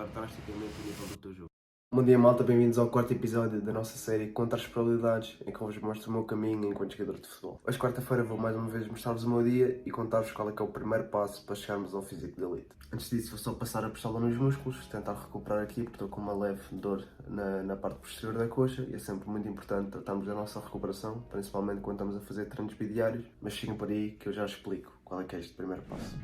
mudar drasticamente o nível do teu jogo. Bom dia, malta, bem-vindos ao quarto episódio da nossa série Contra as Probabilidades, em que eu vos mostro o meu caminho enquanto jogador de futebol. Hoje, quarta-feira, vou mais uma vez mostrar-vos o meu dia e contar-vos qual é que é o primeiro passo para chegarmos ao físico de elite. Antes disso, vou só passar a pistola nos músculos, tentar recuperar aqui, porque estou com uma leve dor na parte posterior da coxa e é sempre muito importante tratarmos da nossa recuperação, principalmente quando estamos a fazer treinos bidiários, mas fiquem por aí que eu já explico qual é que é este primeiro passo.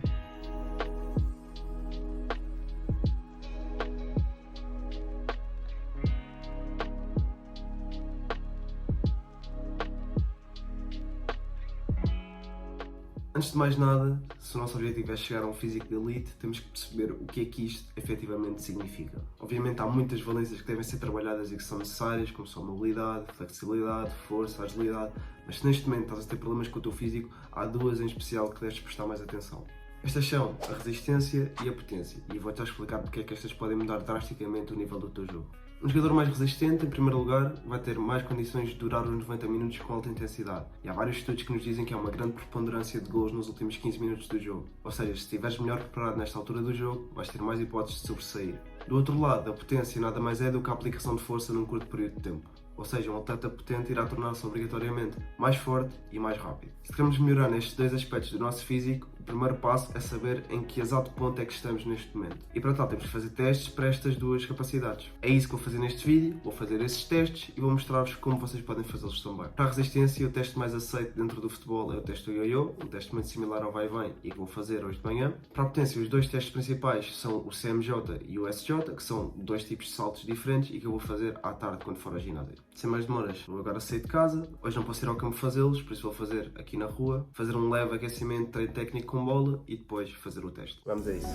Antes de mais nada, se o nosso objetivo é chegar a um físico de elite, temos que perceber o que é que isto efetivamente significa. Obviamente há muitas valências que devem ser trabalhadas e que são necessárias, como são mobilidade, flexibilidade, força, agilidade, mas se neste momento estás a ter problemas com o teu físico, há duas em especial que deves prestar mais atenção. Estas são a resistência e a potência, e vou-te explicar porque é que estas podem mudar drasticamente o nível do teu jogo. Um jogador mais resistente, em primeiro lugar, vai ter mais condições de durar os 90 minutos com alta intensidade. E há vários estudos que nos dizem que há uma grande preponderância de gols nos últimos 15 minutos do jogo. Ou seja, se estiveres melhor preparado nesta altura do jogo, vais ter mais hipóteses de sobressair. Do outro lado, a potência nada mais é do que a aplicação de força num curto período de tempo. Ou seja, um atleta potente irá tornar-se obrigatoriamente mais forte e mais rápido. Se queremos melhorar nestes dois aspectos do nosso físico, o primeiro passo é saber em que exato ponto é que estamos neste momento. E para tal temos que fazer testes para estas duas capacidades. É isso que vou fazer neste vídeo, vou fazer esses testes e vou mostrar-vos como vocês podem fazê-los também. Para a resistência, o teste mais aceito dentro do futebol é o teste do yo-yo, um teste muito similar ao vai-vem e que vou fazer hoje de manhã. Para a potência, os dois testes principais são o CMJ e o SJ, que são dois tipos de saltos diferentes e que eu vou fazer à tarde quando for ao ginásio. Sem mais demoras, vou agora sair de casa, hoje não posso ir ao campo fazê-los, por isso vou fazer aqui na rua, fazer um leve aquecimento, treino técnico com bola e depois fazer o teste. Vamos a isso.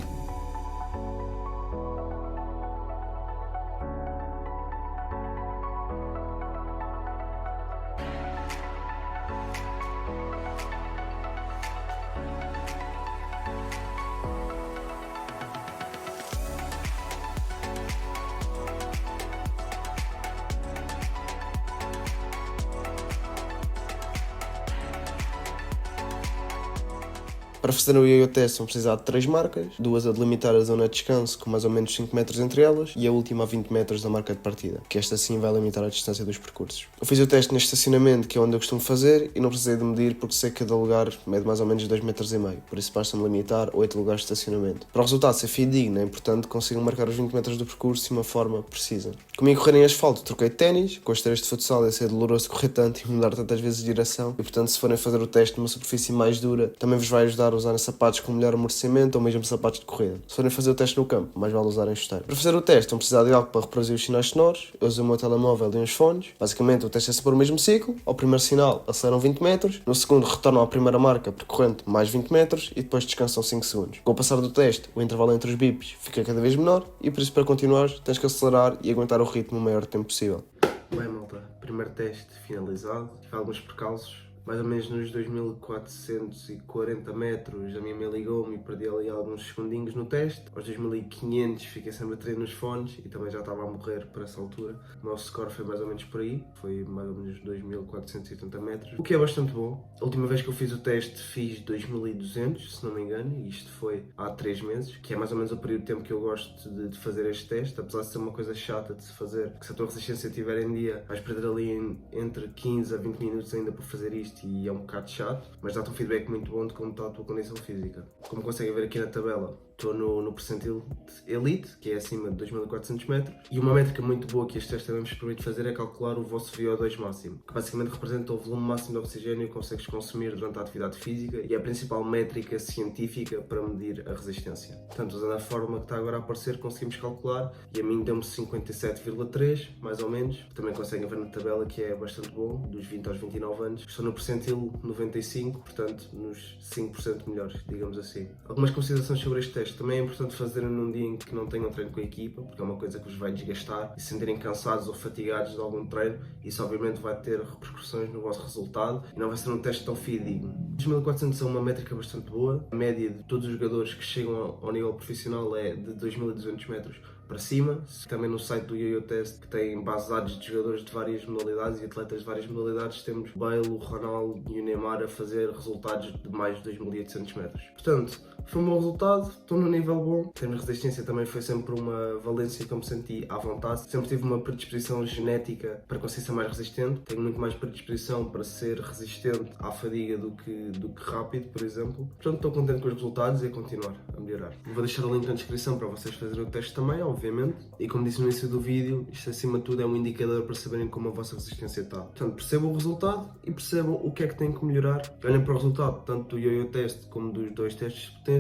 Para fazer o yo-yo test vão precisar de 3 marcas, duas a delimitar a zona de descanso com mais ou menos 5 metros entre elas e a última a 20 metros da marca de partida, que esta sim vai limitar a distância dos percursos. Eu fiz o teste neste estacionamento, que é onde eu costumo fazer, e não precisei de medir porque sei que cada lugar mede mais ou menos 2,5 metros, por isso basta-me limitar 8 lugares de estacionamento. Para o resultado ser fidedigno, é importante que consigam marcar os 20 metros do percurso de uma forma precisa. Como ia correr em asfalto, troquei de ténis, com as treinos de futsal ia ser doloroso correr tanto e mudar tantas vezes de direção, e portanto se forem fazer o teste numa superfície mais dura, também vos vai ajudar a usar sapatos com melhor amortecimento ou mesmo sapatos de corrida. Se forem fazer o teste no campo, mais vale usarem chuteiro. Para fazer o teste, vão precisar de algo para reproduzir os sinais sonoros. Eu uso o meu telemóvel e uns fones. Basicamente, o teste é sempre o mesmo ciclo. Ao primeiro sinal, aceleram 20 metros. No segundo, retornam à primeira marca, percorrendo mais 20 metros e depois descansam 5 segundos. Com o passar do teste, o intervalo entre os bips fica cada vez menor e por isso, para continuar, tens que acelerar e aguentar o ritmo o maior tempo possível. Bem, malta, primeiro teste finalizado. Tive alguns percalços. Mais ou menos nos 2440 metros a minha mãe ligou-me e perdi ali alguns segundinhos no teste. Aos 2500 fiquei sem bateria nos fones e também já estava a morrer por essa altura. O nosso score foi mais ou menos por aí, foi mais ou menos 2480 metros, o que é bastante bom. A última vez que eu fiz o teste fiz 2200, se não me engano, e isto foi há 3 meses, que é mais ou menos o período de tempo que eu gosto de fazer este teste, apesar de ser uma coisa chata de se fazer, que se a tua resistência estiver em dia, vais perder ali entre 15 a 20 minutos ainda por fazer isto e é um bocado chato, mas dá-te um feedback muito bom de como está a tua condição física. Como conseguem ver aqui na tabela, estou no percentil de elite, que é acima de 2400 metros, e uma métrica muito boa que este teste também vos permite fazer é calcular o vosso VO2 máximo, que basicamente representa o volume máximo de oxigênio que consegues consumir durante a atividade física e é a principal métrica científica para medir a resistência. Portanto, usando a fórmula que está agora a aparecer, conseguimos calcular e a mim deu-me 57,3, mais ou menos. Também conseguem ver na tabela que é bastante bom, dos 20 aos 29 anos. Estou no percentil 95, portanto, nos 5% melhores, digamos assim. Algumas considerações sobre este teste. Também é importante fazerem num dia em que não tenham treino com a equipa, porque é uma coisa que vos vai desgastar e se sentirem cansados ou fatigados de algum treino, isso obviamente vai ter repercussões no vosso resultado e não vai ser um teste tão fidedigno. 2400 é uma métrica bastante boa. A média de todos os jogadores que chegam ao nível profissional é de 2200 metros para cima. Também no site do Yo-Yo Test, que tem base de dados de jogadores de várias modalidades e atletas de várias modalidades, temos Bale, o Ronaldo e o Neymar a fazer resultados de mais de 2.800 metros. Portanto, foi um bom resultado, estou no nível bom. Em termos de resistência também foi sempre uma valência que eu me senti à vontade. Sempre tive uma predisposição genética para conseguir ser mais resistente. Tenho muito mais predisposição para ser resistente à fadiga do que rápido, por exemplo. Portanto, estou contente com os resultados e a continuar a melhorar. Vou deixar o link na descrição para vocês fazerem o teste também, obviamente. E como disse no início do vídeo, isto acima de tudo é um indicador para saberem como a vossa resistência está. Portanto, percebam o resultado e percebam o que é que têm que melhorar. Olhem para o resultado tanto do Yo-Yo Test como dos 2 testes de potência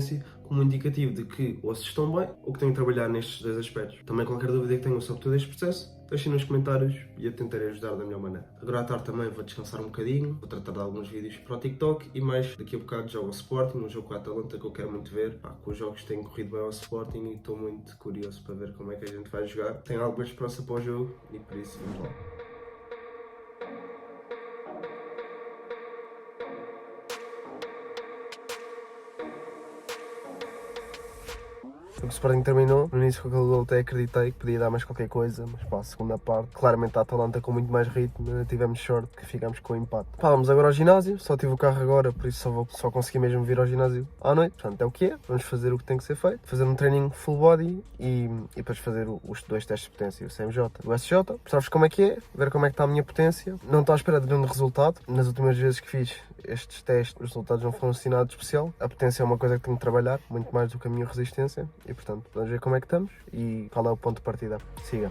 como um indicativo de que ou se estão bem ou que têm que trabalhar nestes 2 aspectos. Também qualquer dúvida que tenham sobre todo este processo, deixem nos comentários e eu tentarei ajudar da melhor maneira. Agora à tarde também vou descansar um bocadinho, vou tratar de alguns vídeos para o TikTok e mais daqui a bocado jogo ao Sporting, um jogo com a Atalanta que eu quero muito ver. Com os jogos têm corrido bem ao Sporting e estou muito curioso para ver como é que a gente vai jogar. Tenho alguma esperança para o jogo e por isso vamos lá. O Sporting terminou, no início com aquele gol até acreditei que podia dar mais qualquer coisa, mas pá, a segunda parte, claramente a Atalanta com muito mais ritmo, tivemos sorte que ficámos com o empate. Pá, vamos agora ao ginásio, só tive o carro agora, por isso só consegui mesmo vir ao ginásio à noite, portanto é o que é, vamos fazer o que tem que ser feito, fazer um treininho full body e depois fazer os 2 testes de potência, o CMJ e o SJ, mostrar-vos como é que é, ver como é que está a minha potência, não estou à espera de grande resultado, nas últimas vezes que fiz estes testes, os resultados não foram assim nada de especial, a potência é uma coisa que tenho que trabalhar, muito mais do que a minha resistência e portanto vamos ver como é que estamos e qual é o ponto de partida. Siga!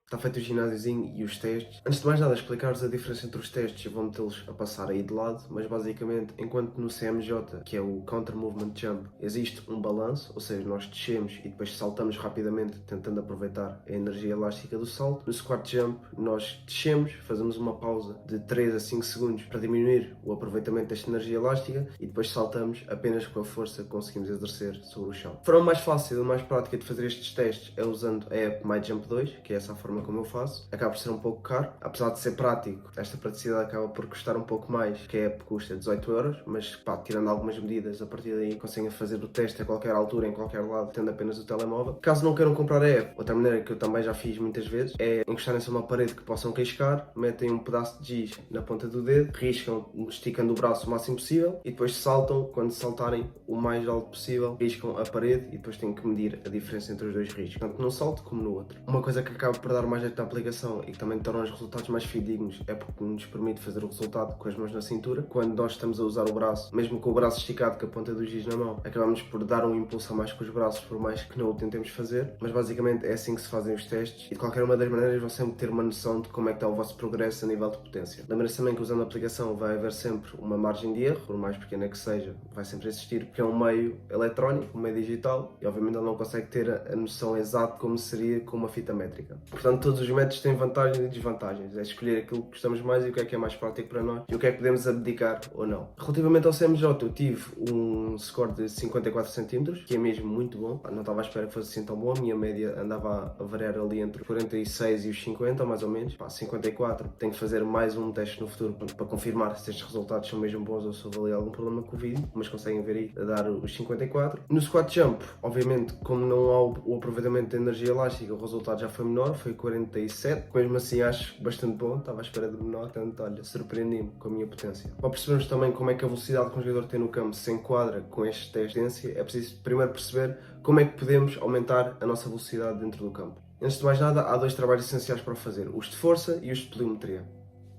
Está feito o ginásiozinho e os testes. Antes de mais nada, explicar-vos a diferença entre os testes e vou metê-los a passar aí de lado, mas basicamente, enquanto no CMJ, que é o Counter Movement Jump, existe um balanço, ou seja, nós descemos e depois saltamos rapidamente, tentando aproveitar a energia elástica do salto. No Squat Jump, nós descemos, fazemos uma pausa de 3 a 5 segundos para diminuir o aproveitamento desta energia elástica e depois saltamos apenas com a força que conseguimos exercer sobre o chão. A forma mais fácil e mais prática de fazer estes testes é usando a app MyJump 2, que é essa a forma como eu faço. Acaba por ser um pouco caro, apesar de ser prático, esta praticidade acaba por custar um pouco mais, que a app custa 18€, mas pá, tirando algumas medidas, a partir daí conseguem fazer o teste a qualquer altura, em qualquer lado, tendo apenas o telemóvel. Caso não queiram comprar a app, outra maneira que eu também já fiz muitas vezes, é encostarem-se a uma parede que possam riscar, metem um pedaço de giz na ponta do dedo, riscam, esticando o braço o máximo possível e depois saltam, quando saltarem o mais alto possível, riscam a parede e depois têm que medir a diferença entre os 2 riscos, tanto num salto como no outro. Uma coisa que acaba por dar mais jeito na aplicação e que também torna os resultados mais fidedignos é porque nos permite fazer o resultado com as mãos na cintura. Quando nós estamos a usar o braço, mesmo com o braço esticado com a ponta do giz na mão, acabamos por dar um impulso a mais com os braços, por mais que não o tentemos fazer, mas basicamente é assim que se fazem os testes e de qualquer uma das maneiras vão sempre ter uma noção de como é que está o vosso progresso a nível de potência. Lembrem-se também que usando a aplicação vai haver sempre uma margem de erro, por mais pequena que seja, vai sempre existir, porque é um meio eletrónico, um meio digital e obviamente ele não consegue ter a noção exata como seria com uma fita métrica. Portanto, todos os métodos têm vantagens e desvantagens, é escolher aquilo que gostamos mais e o que é mais prático para nós e o que é que podemos abdicar ou não. Relativamente ao CMJ, eu tive um score de 54 cm, que é mesmo muito bom, não estava à espera que fosse assim tão bom, a minha média andava a variar ali entre 46 e os 50, mais ou menos. 54, tenho que fazer mais um teste no futuro para confirmar se estes resultados são mesmo bons ou se houve ali algum problema com o vídeo, mas conseguem ver aí a dar os 54. No Squat Jump, obviamente, como não há o aproveitamento de energia elástica, o resultado já foi menor, foi 47, mesmo assim acho bastante bom, estava à espera de menor, portanto, olha, surpreendi-me com a minha potência. Para percebermos também como é que a velocidade que um jogador tem no campo se enquadra com este teste de potência, é preciso primeiro perceber como é que podemos aumentar a nossa velocidade dentro do campo. Antes de mais nada, há 2 trabalhos essenciais para fazer, os de força e os de pliometria.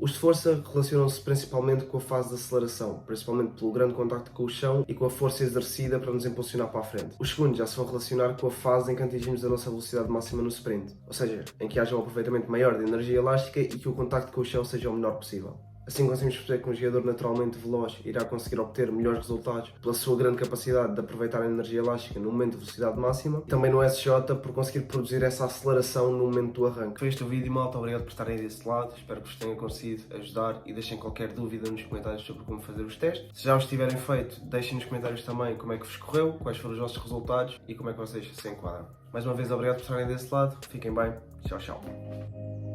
Os de força relacionam-se principalmente com a fase de aceleração, principalmente pelo grande contacto com o chão e com a força exercida para nos impulsionar para a frente. Os segundos já se vão relacionar com a fase em que atingimos a nossa velocidade máxima no sprint, ou seja, em que haja um aproveitamento maior de energia elástica e que o contacto com o chão seja o menor possível. Assim conseguimos perceber que um jogador naturalmente veloz irá conseguir obter melhores resultados pela sua grande capacidade de aproveitar a energia elástica no momento de velocidade máxima, e também no SJ por conseguir produzir essa aceleração no momento do arranque. Foi este o vídeo, malta, obrigado por estarem desse lado, espero que vos tenha conseguido ajudar e deixem qualquer dúvida nos comentários sobre como fazer os testes. Se já os tiverem feito, deixem nos comentários também como é que vos correu, quais foram os vossos resultados e como é que vocês se enquadram. Mais uma vez, obrigado por estarem desse lado, fiquem bem, tchau, tchau.